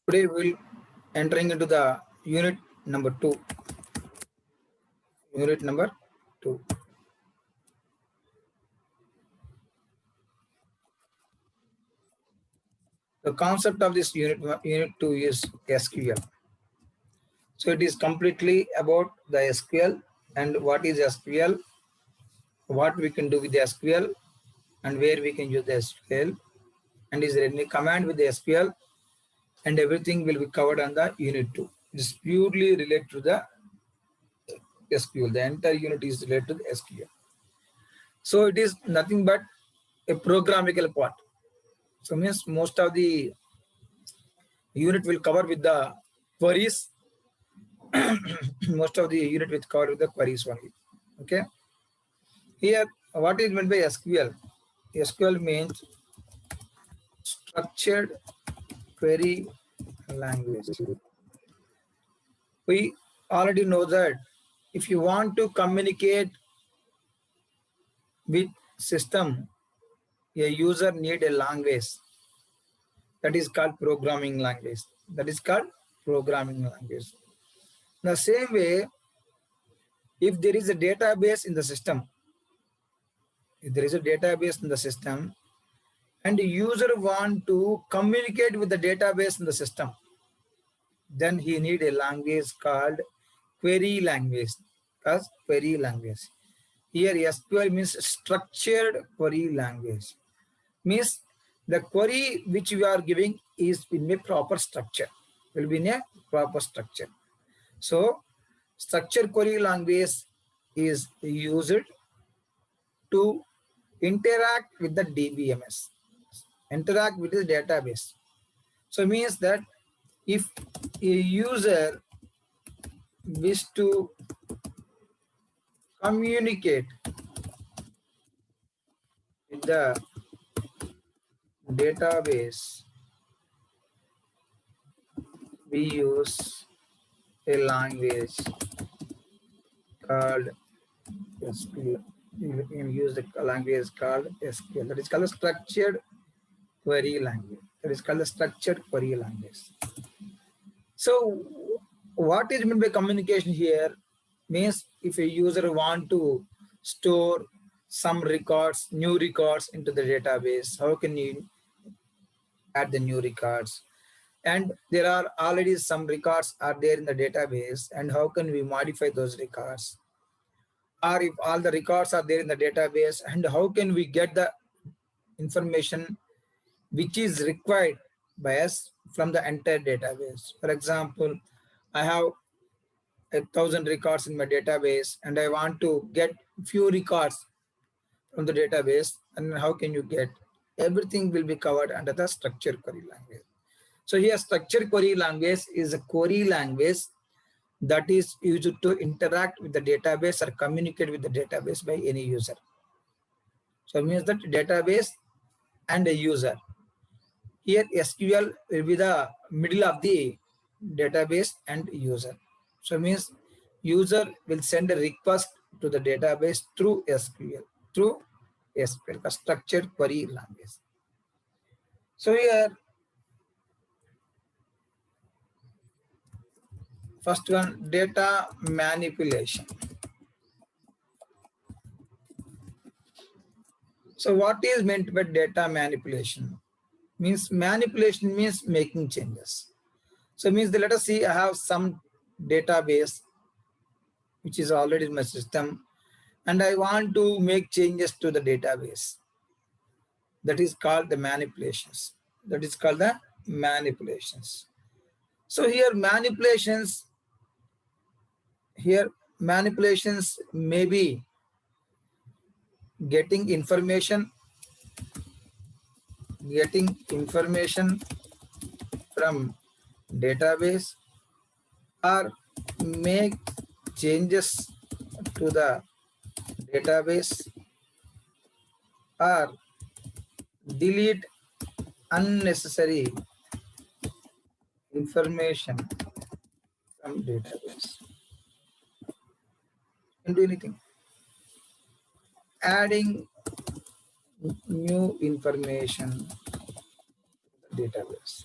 Today we'll entering into the unit number 2. Unit number 2. The concept of this unit 2 is SQL. So it is completely about the SQL and what is SQL, what we can do with the SQL, and where we can use the SQL, and is there any command with the SQL, and everything will be covered on the unit 2. It is purely related to the SQL. The entire unit is related to the SQL. So it is nothing but a programmable part. So means most of the unit will cover with the queries. Most of the unit will cover with the queries only. Okay. Here, what is meant by SQL? SQL means structured query language. We already know that if you want to communicate with system, a user need a language that is called programming language. That is called programming language. The same way, if there is a database in the system, and the user want to communicate with the database in the system, then he need a language called query language. Here SQL means structured query language. Means the query which we are giving is in a proper structure. Will be in a proper structure. So structured query language is used to interact with the DBMS, interact with the database. So it means that if a user wish to communicate with the database, we use a language called SQL. You can use the language called SQL. That is called a structured query language. So what is meant by communication here means if a user want to store some records, new records into the database, how can you add the new records? And there are already some records are there in the database, and how can we modify those records? Or if all the records are there in the database, and how can we get the information which is required by us from the entire database? For example, I have 1,000 records in my database and I want to get few records from the database, and how can you get? Everything will be covered under the structured query language. So here structured query language is a query language that is used to interact with the database or communicate with the database by any user. So it means that database and a user. Here SQL will be the middle of the database and user. So it means user will send a request to the database through SQL, a structured query language. So here, first one, data manipulation. So what is meant by data manipulation? Manipulation means making changes. So it means that let us see, I have some database which is already in my system, and I want to make changes to the database. That is called the manipulations. So here manipulations may be getting information from database, or make changes to the database, or delete unnecessary information from database. Can do anything. Adding new information to the database.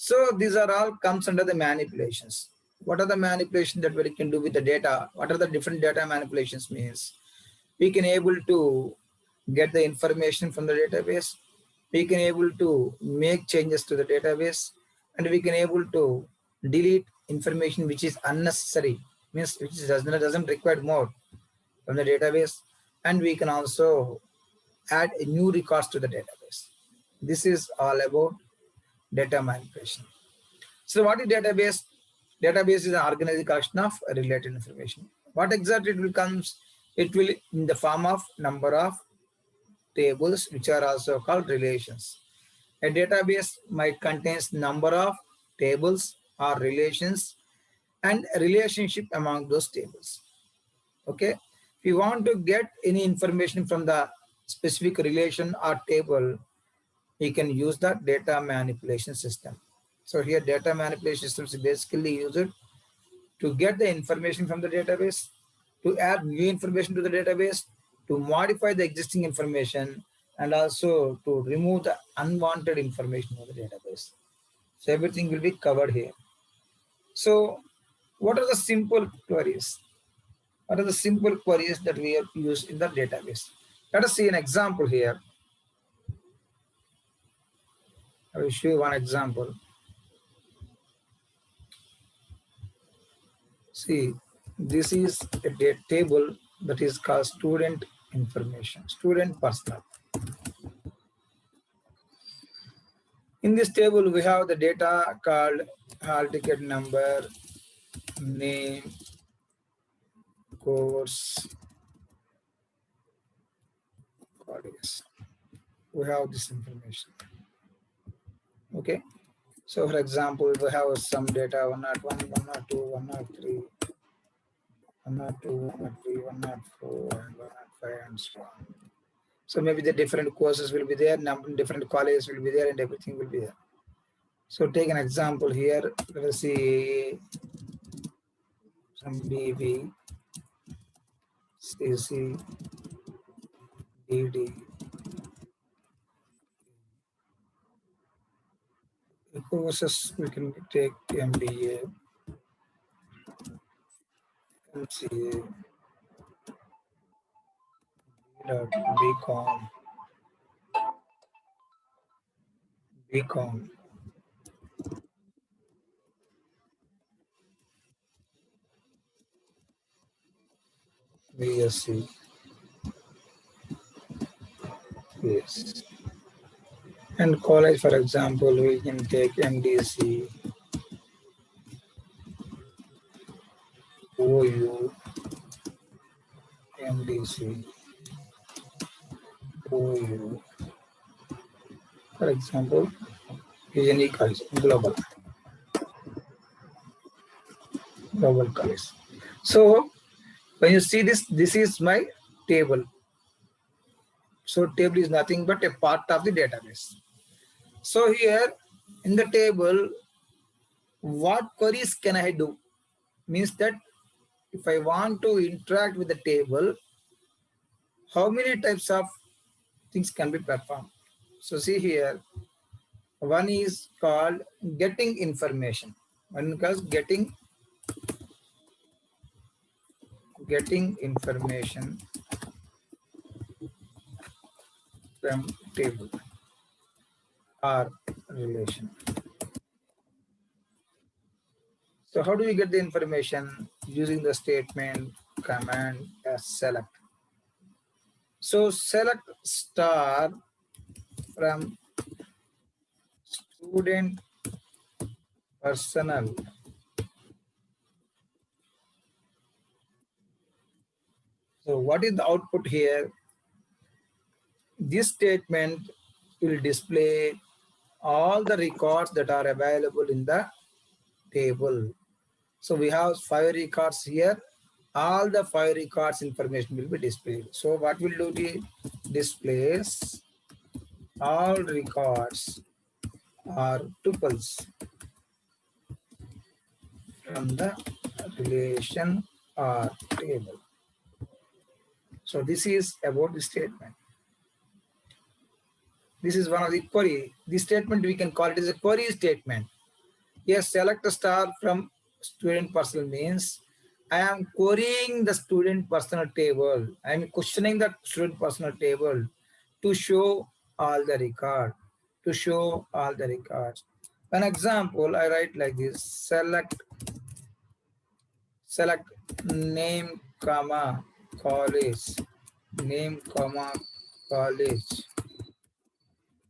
So these are all comes under the manipulations. What are the manipulations that we can do with the data? What are the different data manipulations means? We can able to get the information from the database. We can able to make changes to the database, and we can able to delete information which is unnecessary, means which doesn't require more from the database. And we can also add new records to the database. This is all about data manipulation. So what is database? Database is an organized collection of related information. What exactly it will comes? It will in the form of number of tables, which are also called relations. A database might contains number of tables or relations and a relationship among those tables. Okay. If you want to get any information from the specific relation or table, you can use the data manipulation system. So here data manipulation systems is basically used to get the information from the database, to add new information to the database, to modify the existing information, and also to remove the unwanted information from the database. So everything will be covered here. So what are the simple queries? What are the simple queries that we have used in the database? Let us see an example here. I will show you one example. See, this is a table that is called student information, student personal. In this table, we have the data called hall ticket number, name, course, college. We have this information. Okay. So for example, we have some data 101, 102, 103, 102, 103, 104, and 105, and so on. So maybe the different courses will be there, different colleges will be there, and everything will be there. So take an example here. Let us see some BB, CC, DD. The courses we can take MBA, MCA, BCom, BCom, BSc, yes. And college, for example, we can take MDC, OU, MDC, OU. For example, PNE college, global college. So when you see this, this is my table. So table is nothing but a part of the database. So here in the table, what queries can I do? Means that if I want to interact with the table, how many types of things can be performed? So see here, one is called getting information. One is getting information from table or relation. So how do we get the information? Using the statement command as select. So select star from student personal. So what is the output here? This statement will display all the records that are available in the table. So we have 5 records here. All the 5 records information will be displayed. So what will do the displays all records are tuples from the relation or table. So this is about the statement. This is one of the query. This statement we can call it as a query statement. Yes, select a star from student personal means I am querying the student personal table. I am questioning the student personal table to show all the record. To show all the records. An example, I write like this: select name, comma college, name, comma college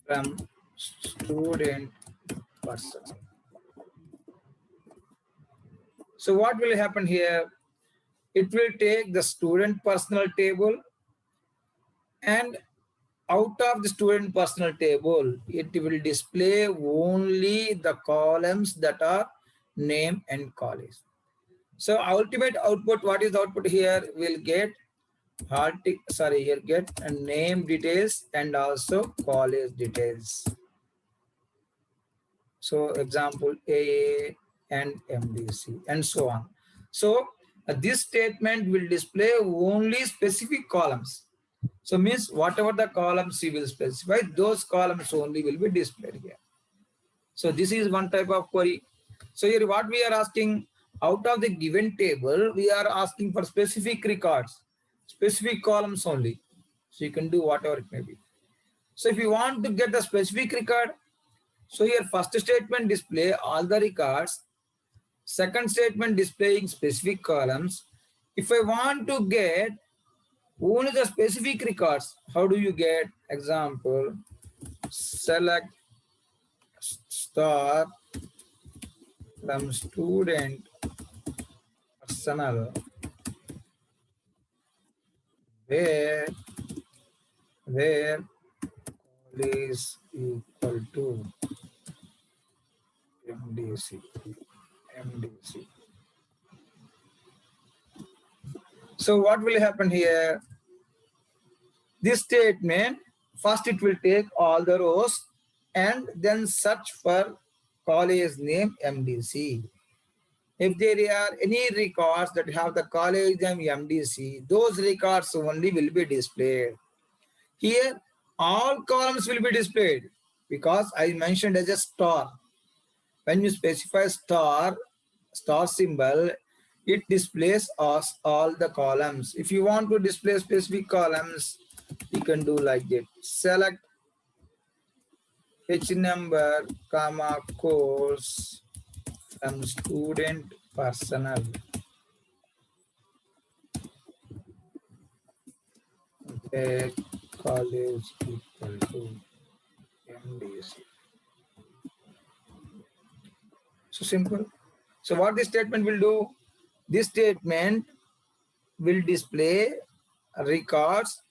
from student person. So what will happen here? It will take the student personal table, and out of the student personal table, it will display only the columns that are name and college. So ultimate output, what is the output here? We'll get here get a name details and also college details. So example A and MDC and so on. So this statement will display only specific columns. So means whatever the columns you will specify, those columns only will be displayed here. So this is one type of query. So here what we are asking, out of the given table, we are asking for specific records, specific columns only. So you can do whatever it may be. So if you want to get the specific record, so here first statement display all the records, second statement displaying specific columns. If I want to get only the specific records, how do you get? Example, select star from student personal where is equal to MDC. MDC. So what will happen here? This statement, first it will take all the rows and then search for college name MDC. If there are any records that have the college name MDC, those records only will be displayed. Here, all columns will be displayed because I mentioned as a star. When you specify star symbol, it displays us all the columns. If you want to display specific columns, you can do like that. Select H number, comma, course from student personal. Okay, college equal to MDC. So simple. So what this statement will do? This statement will display records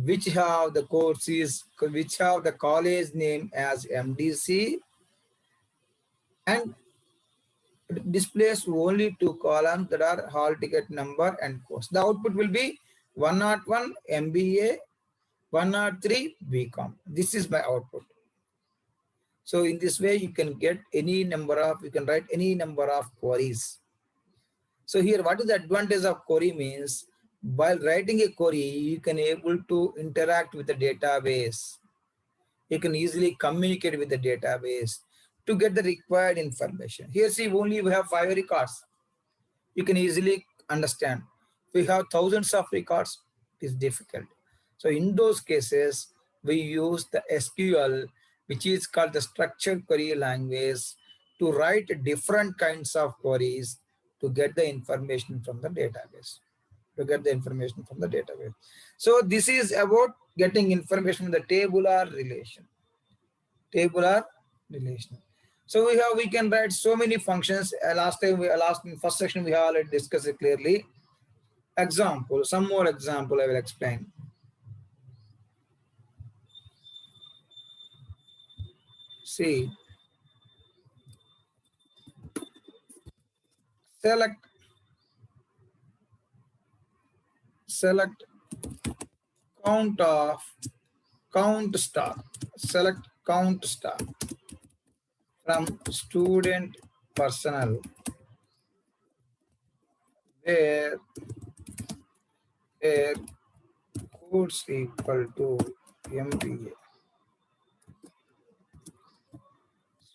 which have the courses, which have the college name as MDC, and it displays only two columns that are hall ticket number and course. The output will be 101 MBA, 103 BCom. This is my output. So in this way, you can get any number of, you can write any number of queries. So here, what is the advantage of query means? While writing a query, you can able to interact with the database. You can easily communicate with the database to get the required information. Here, see, only we have 5 records. You can easily understand. We have thousands of records. It is difficult. So in those cases, we use the SQL, which is called the structured query language, to write different kinds of queries to get the information from the database. So this is about getting information in the tabular relation. So we can write so many functions. Last in first section we have already discussed it clearly. Example, some more example I will explain. See, select count of count star. Select count star from student personal where course equal to MBA.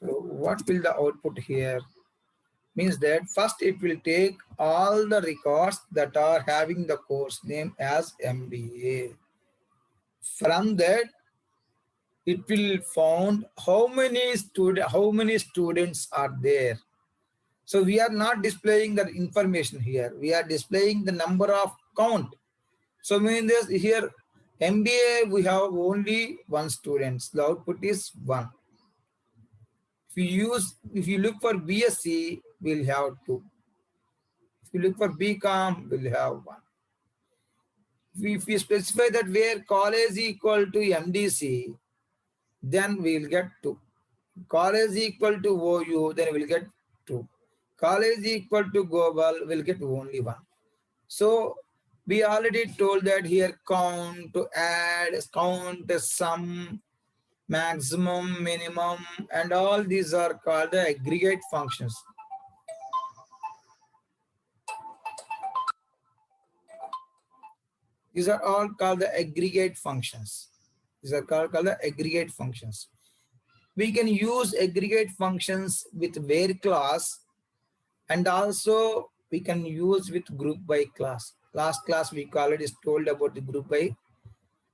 So what will the output here? Means that first it will take all the records that are having the course name as MBA. From that, it will found how many students are there. So we are not displaying the information here. We are displaying the number of count. So mean this here MBA we have only one students. The output is 1. If you look for BSc, we'll have 2. If you look for BCom, we'll have 1. If we specify that where college equal to MDC, then we'll get 2. College equal to OU, then we'll get 2. College equal to global, we'll get only 1. So we already told that here count, to add, count, sum, maximum, minimum, and all these are called the aggregate functions. These are all called the aggregate functions. These are called the aggregate functions. We can use aggregate functions with where class, and also we can use with group by class. Last class we already told about the group by.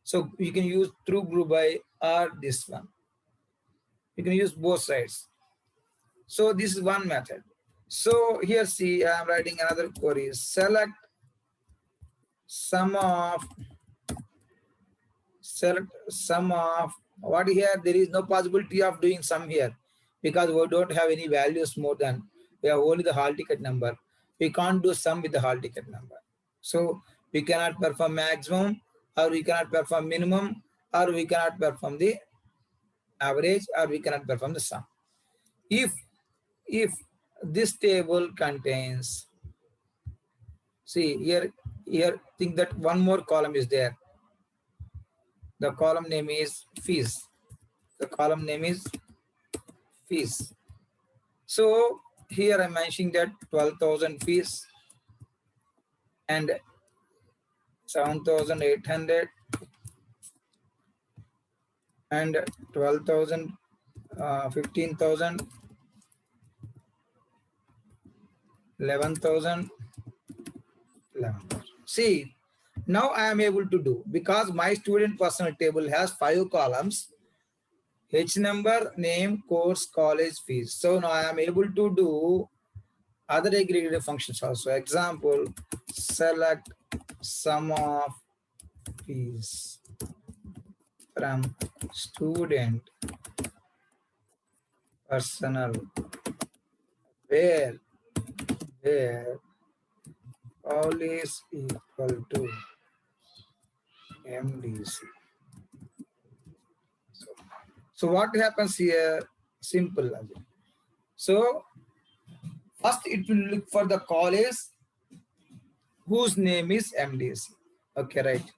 So you can use through group by or this one. You can use both sides. So this is one method. So here see, I am writing another query. Select sum of what here. There is no possibility of doing sum here because we don't have any values more than, we have only the hall ticket number. We can't do sum with the hall ticket number. So we cannot perform maximum, or we cannot perform minimum, or we cannot perform the average, or we cannot perform the sum. If this table contains, see here think that one more column is there. The column name is fees. The column name is fees. So here I'm mentioning that 12,000 fees and 7,800 and 12,000, 15,000, 11,000, 11,000. See, now I am able to do, because my student personal table has 5 columns: H number, name, course, college, fees. So now I am able to do other aggregated functions also. Example, select sum of fees from student personal where all is equal to MDC. So what happens here? Simple logic. So first it will look for the college whose name is MDC. Okay, right.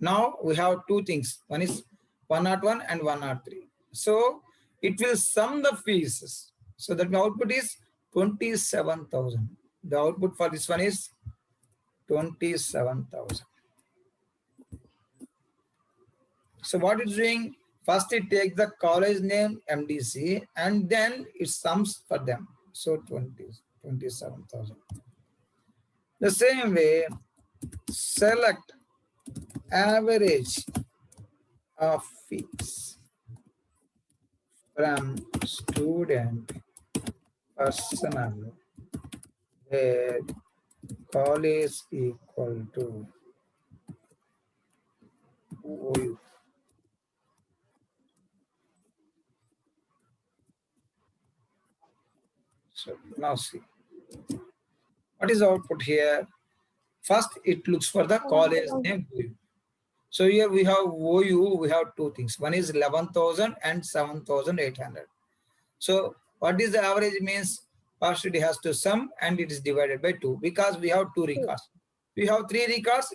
Now we have 2 things. One is 101 and 103. So it will sum the fees. So that output is 27,000. The output for this one is 27,000. So what it's doing? First it takes the college name MDC and then it sums for them. So 27,000. The same way, select average of fees from student personal where college equal to OU. So now see, what is the output here? First, it looks for the college name OU. So here we have OU, we have 2 things. One is 11,000 and 7,800. So what is the average means? First it has to sum and it is divided by 2 because we have 2 records. We have 3 records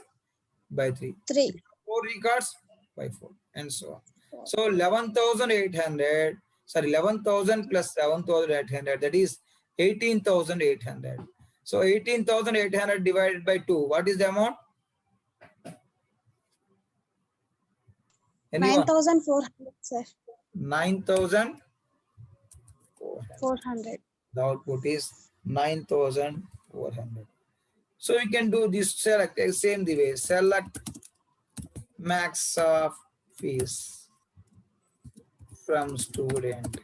by 3. 4 records by 4 and so on. So 11,800, sorry, 11,000 plus 7,800, that is 18,800. So 18,800 divided by 2, what is the amount? 9,400, sir. 9,400. 400. The output is 9,400. So we can do this select, same the way, select max of fees from student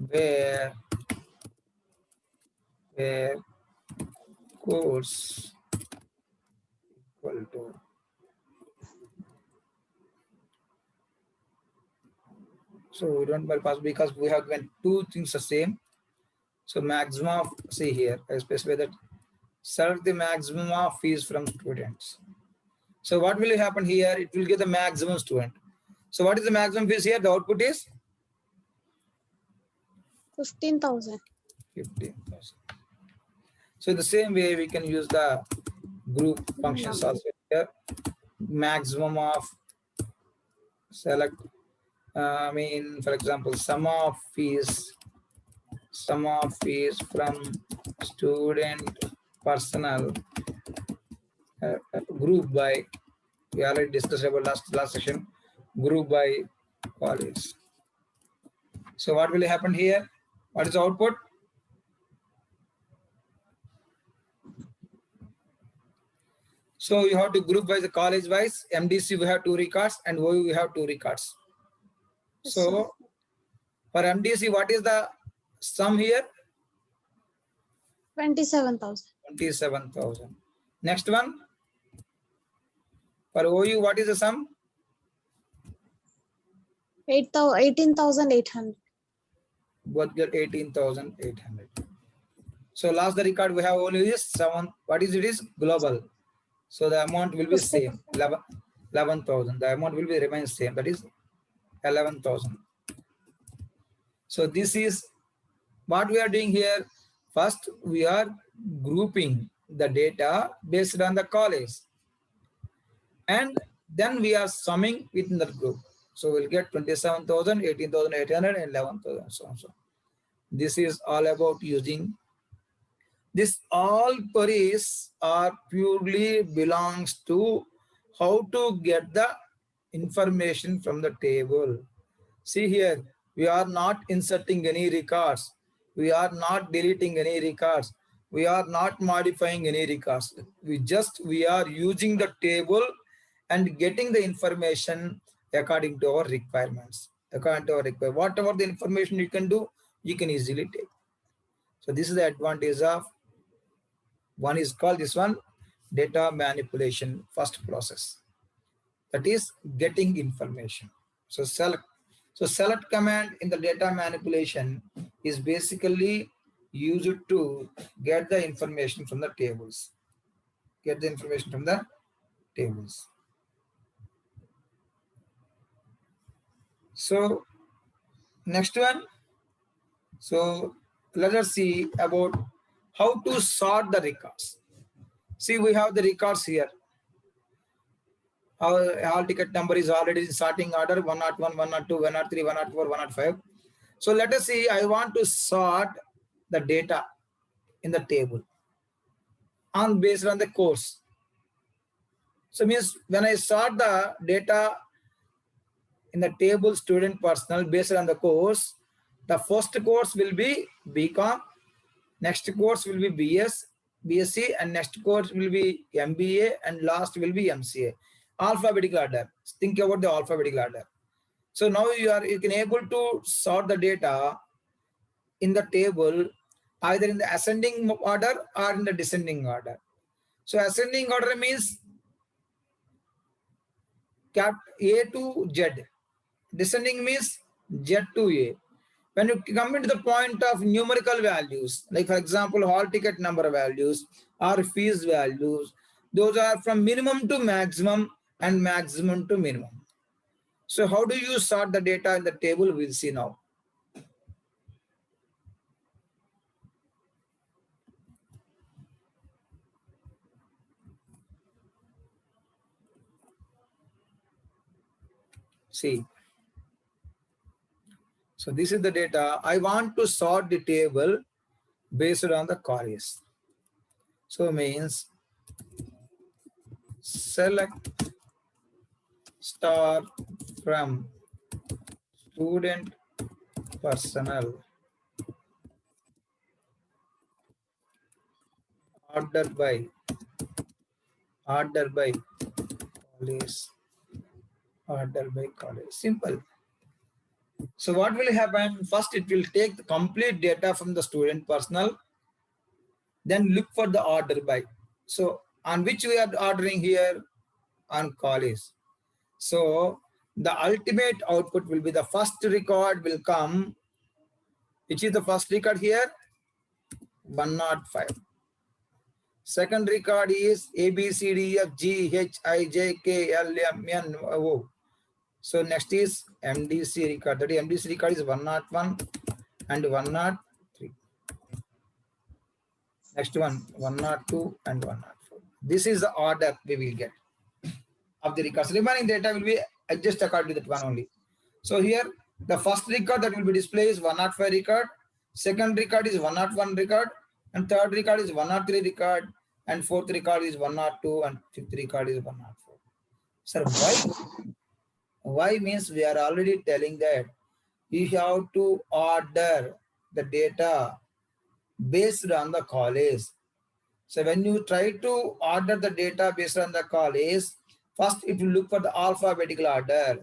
where where course equal to, so we don't bypass because we have when two things the same. So maximum of, see here I specify that select the maximum of fees from students. So what will happen here? It will give the maximum student. So what is the maximum fees here? The output is 15,000. 15,000. So the same way we can use the group functions also here. Maximum of select, I mean, for example, sum of fees from student personnel group by, we already discussed about last session, group by college. So what will happen here? What is the output? So you have to group by the college wise. MDC we have 2 records and OU we have 2 records. So for MDC, what is the sum here? 27,000. 27,000. Next one. For OU, what is the sum? 18,800. Both get 18,800. So last the record we have only is 7. What is it is global. So the amount will be same, 11,000. The amount will be remain same. That is 11,000. So this is what we are doing here. First, we are grouping the data based on the college. And then we are summing within that group. So we'll get 27,000, 18,800, and 11,000, so on. So this is all about using this. All queries are purely belongs to how to get the information from the table. See here, we are not inserting any records. We are not deleting any records. We are not modifying any records. We are using the table and getting the information according to our requirements. According to our requirements, whatever the information you can do, you can easily take. So this is the advantage of one is called this one data manipulation first process. That is getting information. So select command in the data manipulation is basically used to get the information from the tables. Get the information from the tables. So next one. So let us see about how to sort the records. See, we have the records here. Our hall ticket number is already in sorting order 101, 102, 103, 104, 105. So let us see, I want to sort the data in the table on based on the course. So means when I sort the data in the table student personnel based on the course, the first course will be BCom, next course will be BSc, and next course will be MBA, and last will be MCA. Alphabetical order. Think about the alphabetical order. So now you can able to sort the data in the table either in the ascending order or in the descending order. So ascending order means cap A to Z. Descending means Z to A. When you come into the point of numerical values, like for example, hall ticket number values or fees values, those are from minimum to maximum and maximum to minimum. So how do you sort the data in the table? We'll see now. See. So this is the data. I want to sort the table based on the queries. So means select star from student personnel order by college, order by college. Simple. So what will happen? First, it will take the complete data from the student personnel, then look for the order by. So on which we are ordering here? On college. So the ultimate output will be the first record will come. Which is the first record here? 105. Second record is A, B, C, D, F, G, H, I, J, K, L, M, N, O. So next is MDC record. That is MDC record is 101 and 103. Next one 102 and 104. This is the order we will get of the records. Remaining data will be adjust according to that one only. So here the first record that will be displayed is 105 record. Second record is 101 record. And third record is 103 record. And fourth record is 102 and fifth record is 104. Sir, why? Why means we are already telling that you have to order the data based on the college. So when you try to order the data based on the college, first it will look for the alphabetical order.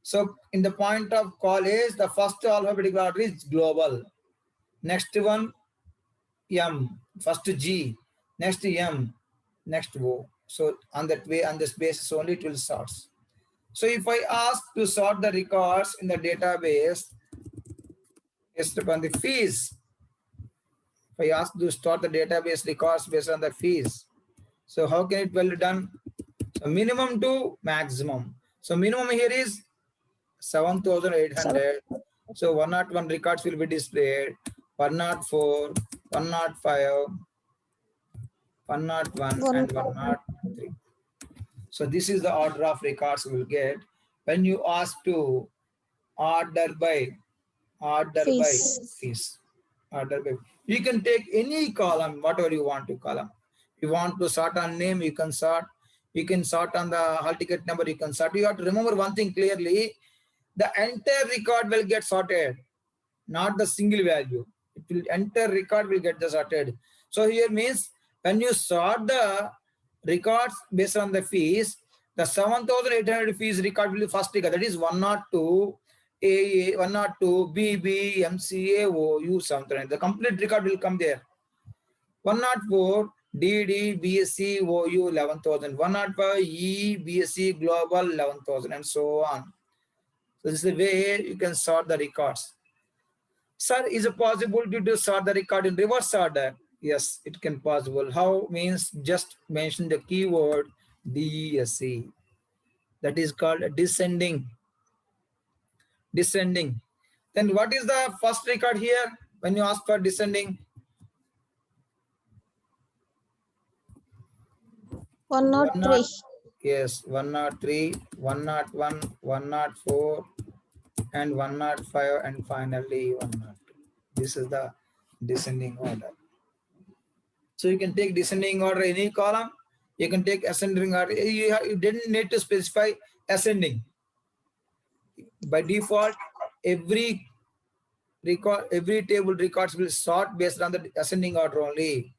So in the point of college, the first alphabetical order is global. Next one, M. First G. Next M. Next O. So on that way, on this basis only it will sort. So if I ask to sort the records in the database based upon the fees, if I ask to sort the database records based on the fees, so how can it well done? So minimum to maximum. So minimum here is 7,800. So 101 records will be displayed. 104, 105, 101 and 103. So this is the order of records we will get when you ask to order by fees. Order by. You can take any column, whatever you want to column. You want to sort on name, you can sort. You can sort on the hall ticket number, you can sort. You have to remember one thing clearly. The entire record will get sorted, not the single value. It will entire record will get sorted. So here means when you sort the records based on the fees, the 7,800 fees record will be first record. That is 102 AA, 102 BB, MCA, OU, something. The complete record will come there. 104 DD, BSc, OU, 11,000. 105 E, BSc, Global, 11,000, and so on. So this is the way you can sort the records. Sir, is it possible to sort the record in reverse order? Yes, it can possible. How means just mention the keyword DESC. That is called descending. Descending. Then what is the first record here when you ask for descending? 103. Yes, 103, 101, 104, and 105, and finally 102. This is the descending order. So you can take descending order any column. You can take ascending order. You didn't need to specify ascending. By default, every table records will sort based on the ascending order only.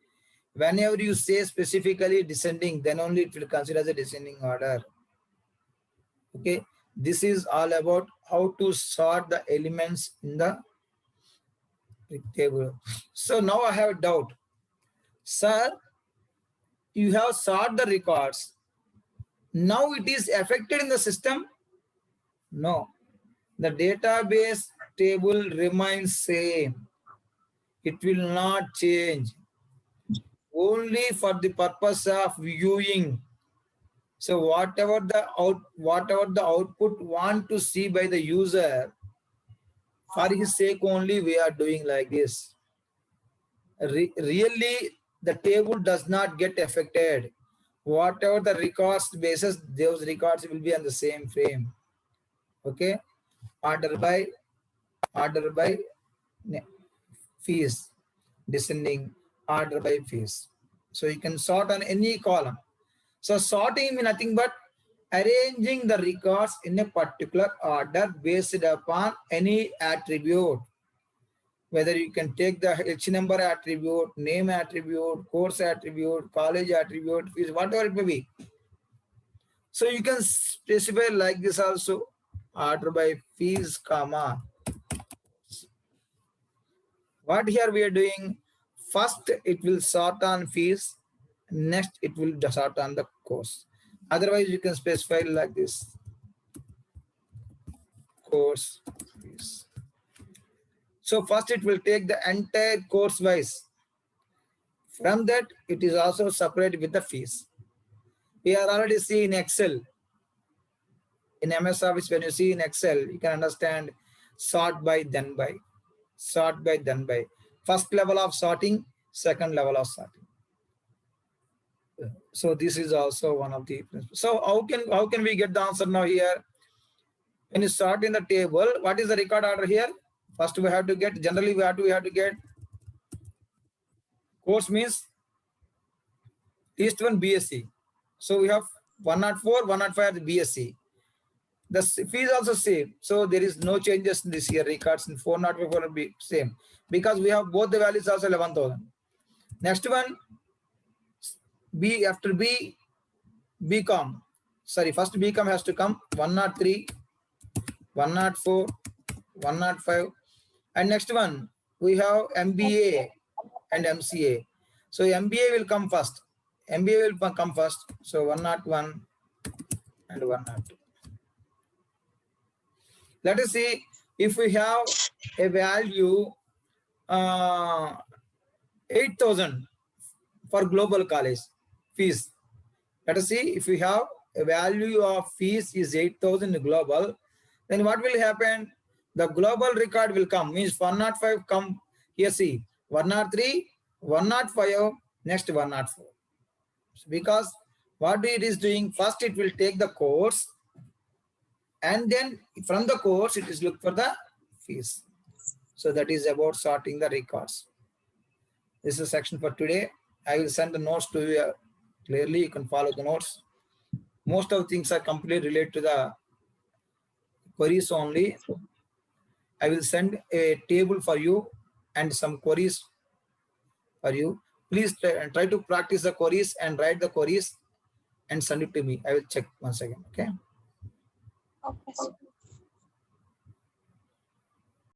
Whenever you say specifically descending, then only it will consider as a descending order. Okay, this is all about how to sort the elements in the table. So now I have a doubt. Sir, you have sorted the records. Now it is affected in the system? No. The database table remains same. It will not change. Only for the purpose of viewing. So whatever the output want to see by the user, for his sake only we are doing like this. Really, the table does not get affected. Whatever the records basis, those records will be on the same frame. Okay, order by fees, descending order by fees. So you can sort on any column. So sorting means nothing but arranging the records in a particular order based upon any attribute. Whether you can take the H number attribute, name attribute, course attribute, college attribute, fees, whatever it may be. So you can specify like this also, order by fees, comma. What here we are doing? First, it will sort on fees. Next, it will sort on the course. Otherwise, you can specify like this. Course fees. So first, it will take the entire course wise. From that, it is also separate with the fees. We are already seeing in Excel. In MS Office, when you see in Excel, you can understand sort by, then by. Sort by, then by. First level of sorting, second level of sorting. So this is also one of the principles. So how can we get the answer now here? When you sort in the table, what is the record order here? First we have to get, generally we have to get course means least one BSc. So we have 104, 105 the BSc. The fees also same. So there is no changes in this year records in 404 will be same because we have both the values also 11,000. Next one, B after B, BCom. Sorry, first BCom has to come 103, 104, 105. And next one, we have MBA and MCA. So MBA will come first. MBA will come first. So 101 and 102. Let us see if we have a value 8,000 for global college fees. Let us see if we have a value of fees is 8,000 global, then what will happen? The global record will come, means 105 come here, see 103, 105, next 104. Because what it is doing, first it will take the course and then from the course it is look for the fees. So that is about sorting the records. This is a section for today. I will send the notes to you clearly. You can follow the notes. Most of the things are completely related to the queries only. I will send a table for you and some queries for you. Please try to practice the queries and write the queries and send it to me. I will check once again. Okay. Okay.